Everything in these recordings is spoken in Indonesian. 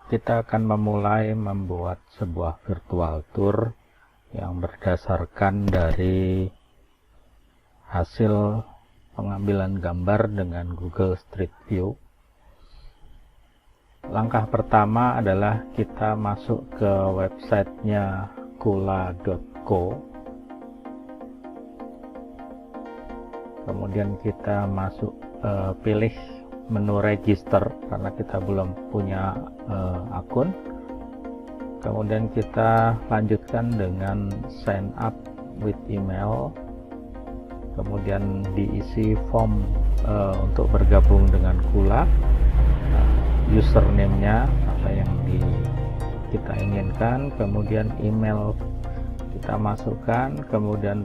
kita akan memulai membuat sebuah virtual tour yang berdasarkan dari hasil pengambilan gambar dengan Google Street View. Langkah pertama adalah kita masuk ke websitenya kula.co. Kemudian kita masuk, pilih menu register karena kita belum punya akun. Kemudian kita lanjutkan dengan sign up with email. Kemudian diisi form untuk bergabung dengan Kula. Username-nya apa yang kita inginkan, kemudian email kita masukkan, kemudian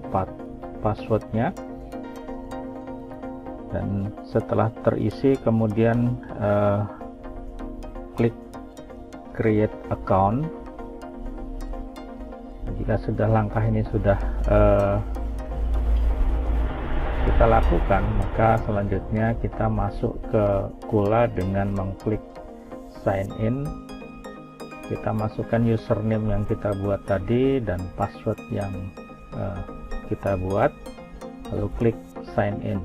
passwordnya. Dan setelah terisi, kemudian klik create account. Jika sudah langkah ini sudah kita lakukan, maka selanjutnya kita masuk ke Kula dengan mengklik sign in. Kita masukkan username yang kita buat tadi dan password yang kita buat, lalu klik sign in.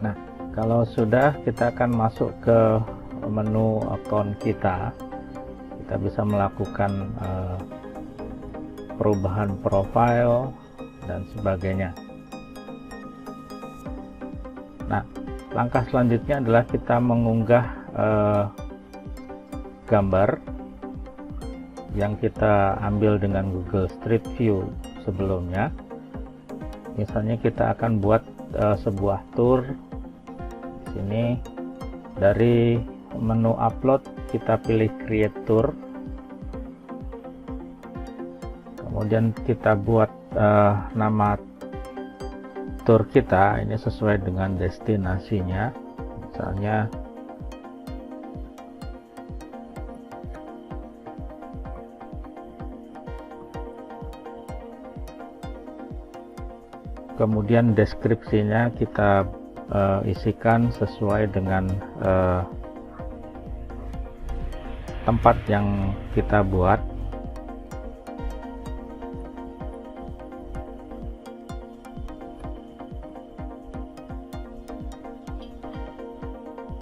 Nah, kalau sudah, kita akan masuk ke menu akun kita. Kita bisa melakukan perubahan profil dan sebagainya. Nah, langkah selanjutnya adalah kita mengunggah gambar yang kita ambil dengan Google Street View sebelumnya. Misalnya kita akan buat sebuah tour. Di sini dari menu upload kita pilih create tour, kemudian kita buat nama tour kita ini sesuai dengan destinasinya. Misalnya kemudian deskripsinya kita isikan sesuai dengan tempat yang kita buat.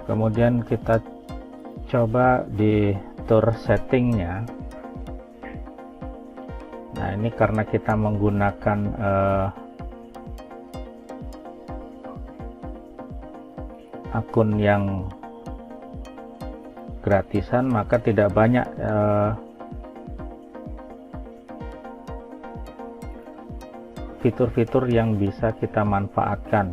Kemudian kita coba di tour settingnya. Nah, ini karena kita menggunakan akun yang gratisan, maka tidak banyak fitur-fitur yang bisa kita manfaatkan.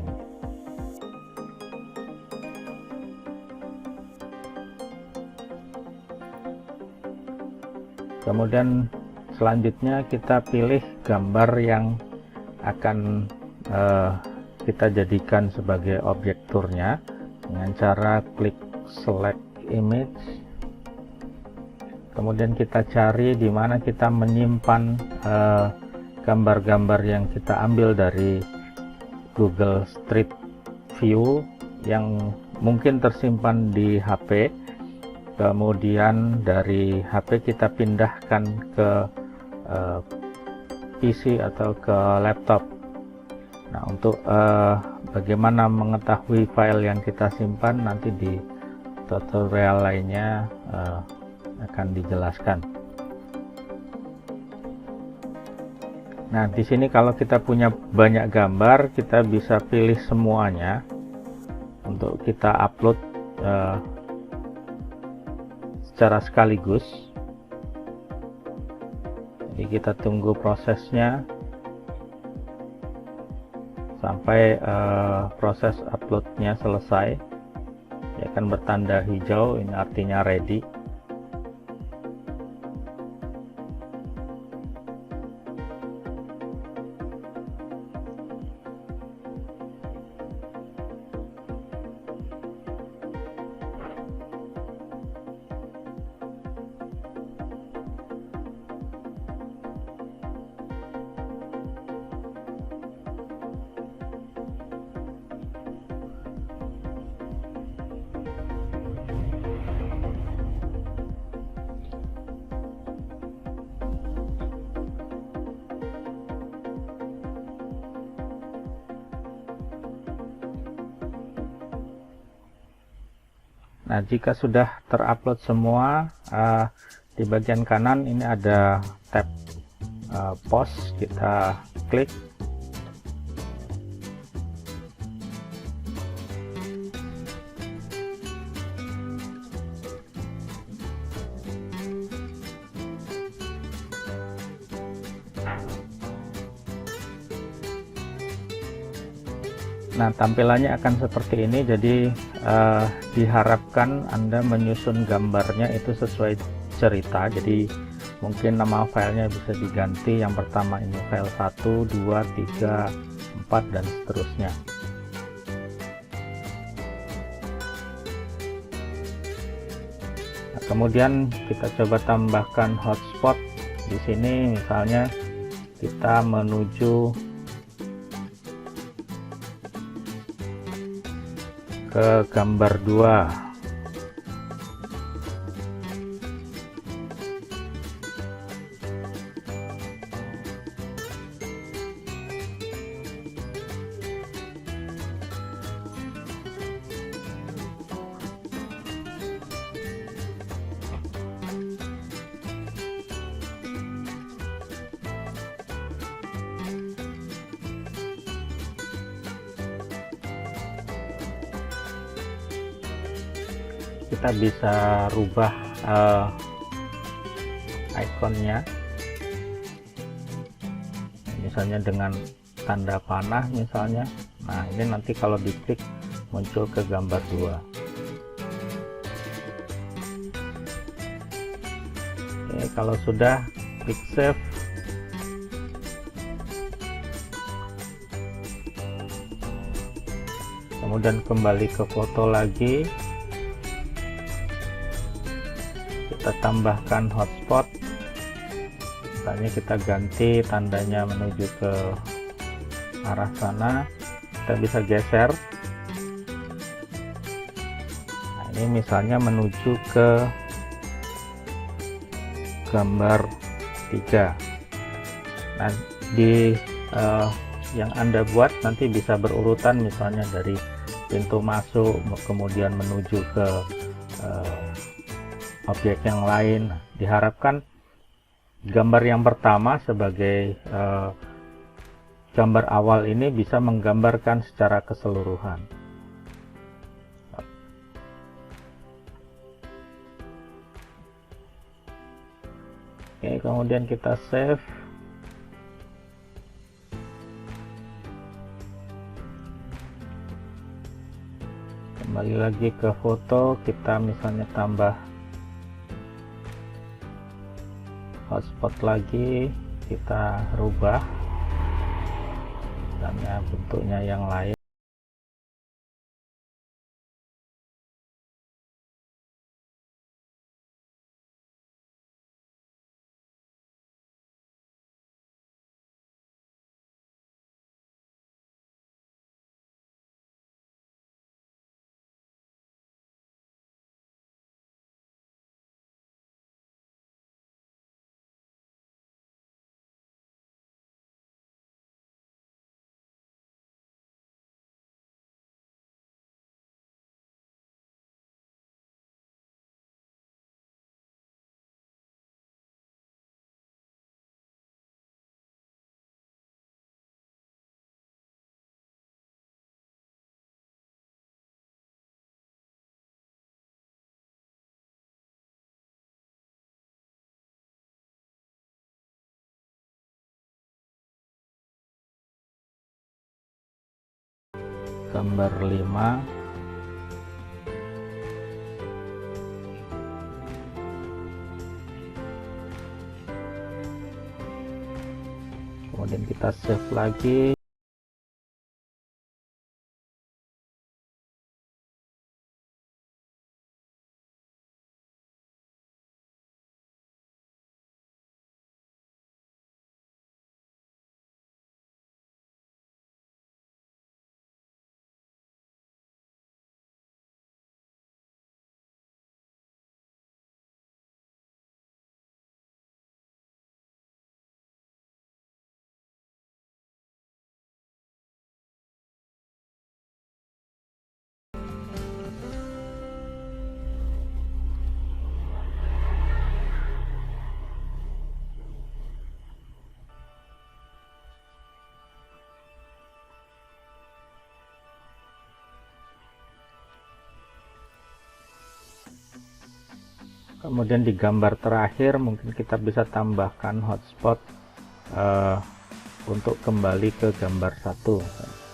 Kemudian selanjutnya kita pilih gambar yang akan kita jadikan sebagai objek turnya dengan cara klik select image. Kemudian kita cari di mana kita menyimpan gambar-gambar yang kita ambil dari Google Street View yang mungkin tersimpan di HP. Kemudian dari HP kita pindahkan ke PC atau ke laptop. Nah, untuk bagaimana mengetahui file yang kita simpan nanti di tutorial lainnya akan dijelaskan. Nah, di sini kalau kita punya banyak gambar, kita bisa pilih semuanya untuk kita upload secara sekaligus. Jadi kita tunggu prosesnya sampai proses uploadnya selesai. Dia akan bertanda hijau, ini artinya ready. Nah, jika sudah terupload semua, di bagian kanan ini ada tab post, kita klik. Nah, tampilannya akan seperti ini. Jadi diharapkan Anda menyusun gambarnya itu sesuai cerita. Jadi mungkin nama filenya bisa diganti, yang pertama ini file 1, 2, 3, 4 dan seterusnya. Nah, kemudian kita coba tambahkan hotspot. Di sini misalnya kita menuju ke gambar 2. Kita bisa rubah ikonnya, misalnya dengan tanda panah misalnya. Nah, ini nanti kalau diklik muncul ke gambar 2. Oke, kalau sudah, klik save. Kemudian kembali ke foto lagi, kita tambahkan hotspot. Misalnya kita ganti tandanya menuju ke arah sana, kita bisa geser. Nah, ini misalnya menuju ke gambar 3. Nah, di yang Anda buat nanti bisa berurutan, misalnya dari pintu masuk kemudian menuju ke objek yang lain. Diharapkan gambar yang pertama sebagai gambar awal ini bisa menggambarkan secara keseluruhan. Oke, kemudian kita save. Kembali lagi ke foto, kita misalnya tambah hotspot lagi, kita rubah misalnya bentuknya yang lain. Gambar 5. Kemudian kita save lagi. Kemudian di gambar terakhir mungkin kita bisa tambahkan hotspot untuk kembali ke gambar 1.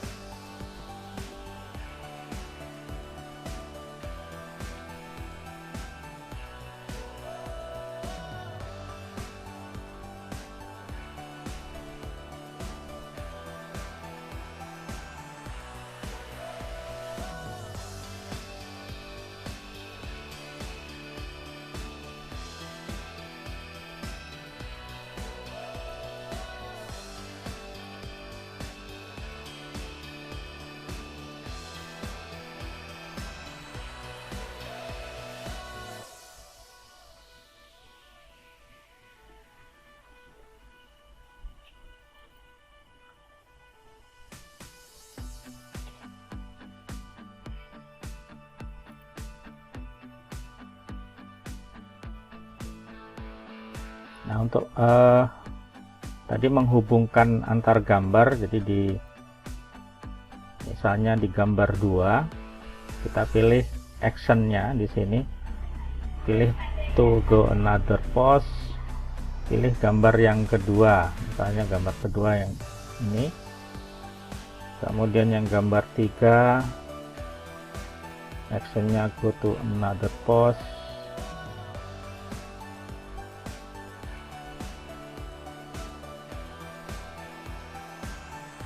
Nah, untuk tadi menghubungkan antar gambar, jadi misalnya di gambar 2 kita pilih actionnya di sini, pilih to go another pose, pilih gambar yang kedua, misalnya gambar kedua yang ini, kemudian yang gambar 3 actionnya go to another pose.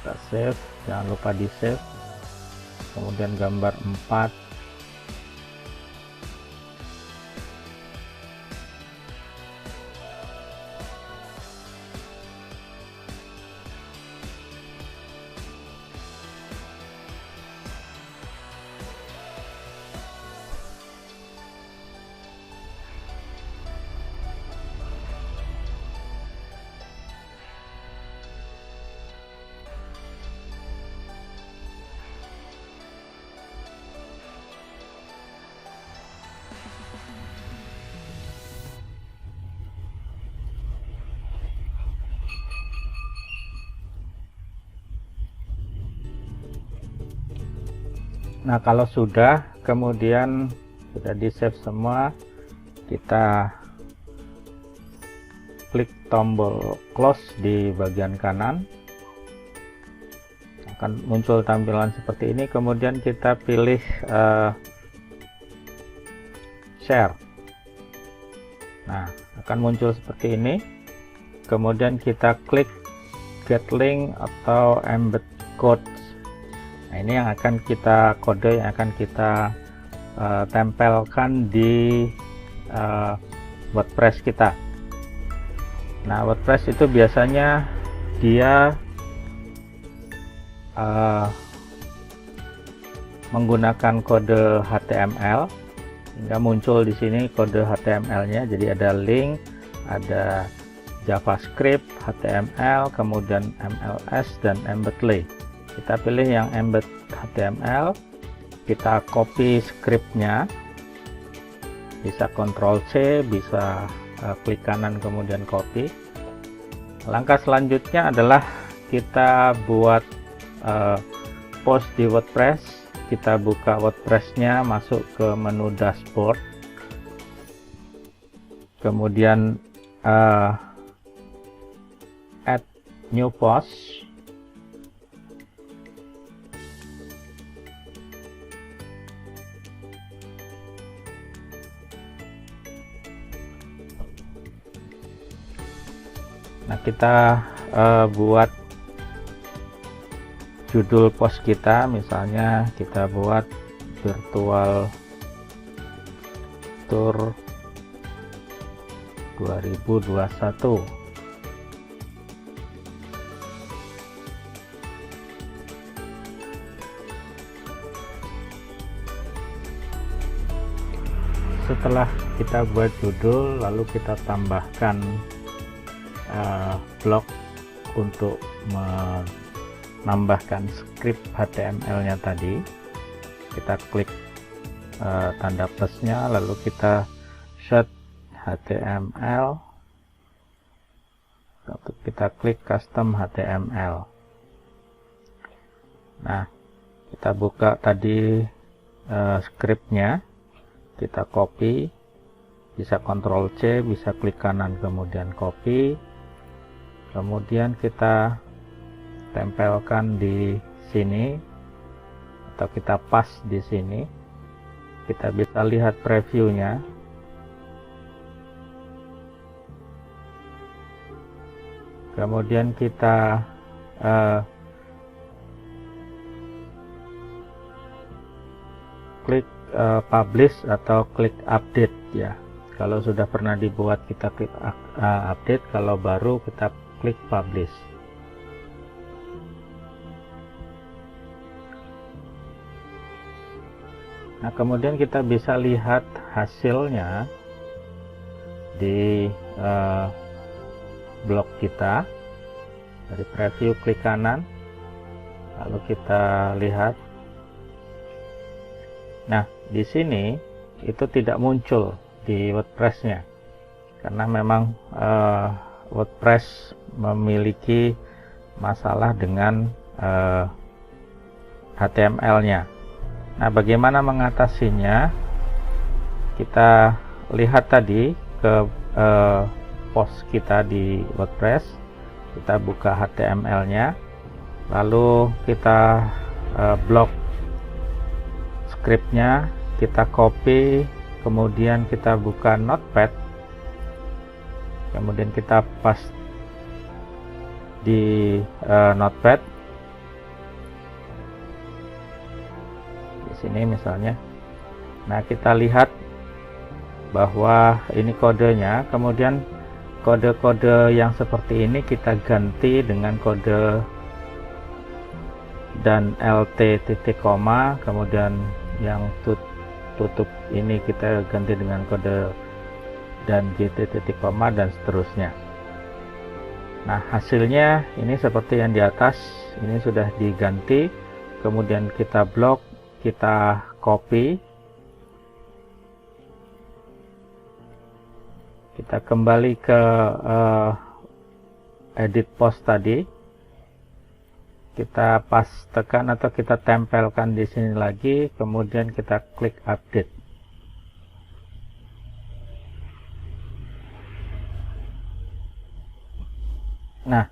Kita save, jangan lupa di save. Kemudian gambar 4 Nah, kalau sudah, kemudian sudah di save semua, kita klik tombol close di bagian kanan, akan muncul tampilan seperti ini. Kemudian kita pilih share. Nah, akan muncul seperti ini. Kemudian kita klik get link atau embed code. Nah, ini yang akan kita kode, yang akan kita tempelkan di WordPress kita. Nah, WordPress itu biasanya dia menggunakan kode HTML, hingga muncul di sini kode HTML-nya. Jadi ada link, ada JavaScript, HTML, kemudian MLS dan embed-lay. Kita pilih yang embed HTML, kita copy scriptnya, bisa Ctrl C, bisa klik kanan kemudian copy. Langkah selanjutnya adalah kita buat post di WordPress. Kita buka WordPress-nya, masuk ke menu dashboard, kemudian add new post. Nah, kita buat judul post kita, misalnya kita buat virtual tour 2021. Setelah kita buat judul, lalu kita tambahkan blok untuk menambahkan script HTML-nya tadi. Kita klik tanda plusnya, lalu kita set HTML, lalu kita klik custom HTML. Nah, kita buka tadi scriptnya, kita copy, bisa Ctrl C, bisa klik kanan kemudian copy, kemudian kita tempelkan di sini atau kita pas di sini. Kita bisa lihat previewnya. Kemudian kita klik publish atau klik update ya. Kalau sudah pernah dibuat kita klik update, kalau baru kita klik publish. Nah, kemudian kita bisa lihat hasilnya di blog kita. Dari preview klik kanan, lalu kita lihat. Nah, di sini itu tidak muncul di WordPress-nya karena memang WordPress memiliki masalah dengan HTML-nya. Nah, bagaimana mengatasinya? Kita lihat tadi ke post kita di WordPress, kita buka HTML-nya, lalu kita blok scriptnya, kita copy, kemudian kita buka Notepad, kemudian kita paste di Notepad di sini misalnya. Nah, kita lihat bahwa ini kodenya, kemudian kode-kode yang seperti ini kita ganti dengan kode dan LT titik koma, kemudian yang tutup ini kita ganti dengan kode dan GT titik koma dan seterusnya. Nah, hasilnya ini seperti yang di atas, ini sudah diganti. Kemudian kita blok, kita copy, kita kembali ke edit post tadi, kita pastekan atau kita tempelkan di sini lagi, kemudian kita klik update. Nah,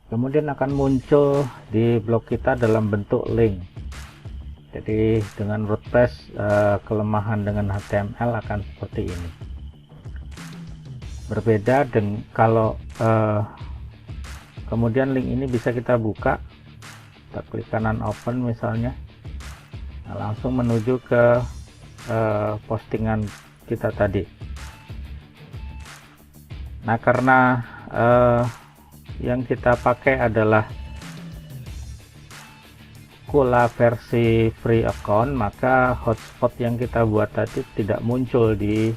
kemudian akan muncul di blog kita dalam bentuk link. Jadi dengan WordPress kelemahan dengan HTML akan seperti ini. Berbeda dengan kalau kemudian link ini bisa kita buka, kita klik kanan open misalnya, nah, langsung menuju ke postingan kita tadi. Nah, karena yang kita pakai adalah Kula versi free account, maka hotspot yang kita buat tadi tidak muncul di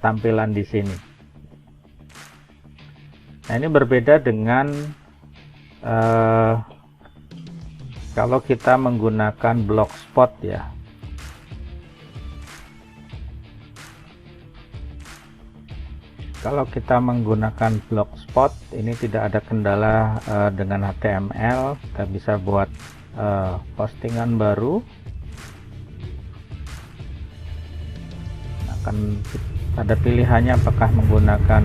tampilan di sini. Nah, ini berbeda dengan kalau kita menggunakan Blogspot ya. Kalau kita menggunakan Blogspot, ini tidak ada kendala dengan HTML. Kita bisa buat postingan baru. Akan ada pilihannya apakah menggunakan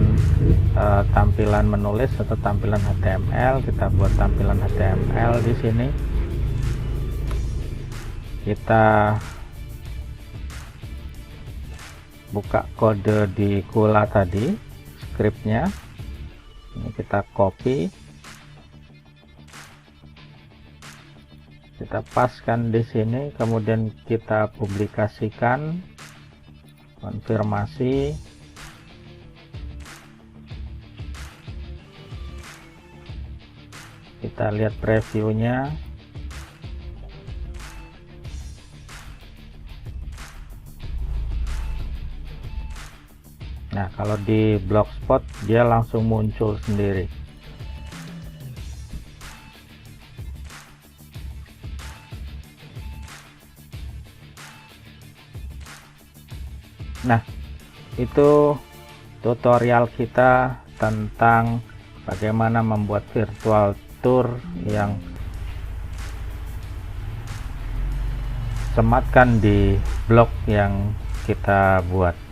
tampilan menulis atau tampilan HTML. Kita buat tampilan HTML di sini. Kita buka kode di Kula tadi, scriptnya. Ini kita copy, kita paskan di sini, kemudian kita publikasikan, konfirmasi. Kita lihat previewnya. Nah, kalau di Blogspot dia langsung muncul sendiri. Nah, itu tutorial kita tentang bagaimana membuat virtual tour yang sematkan di blog yang kita buat.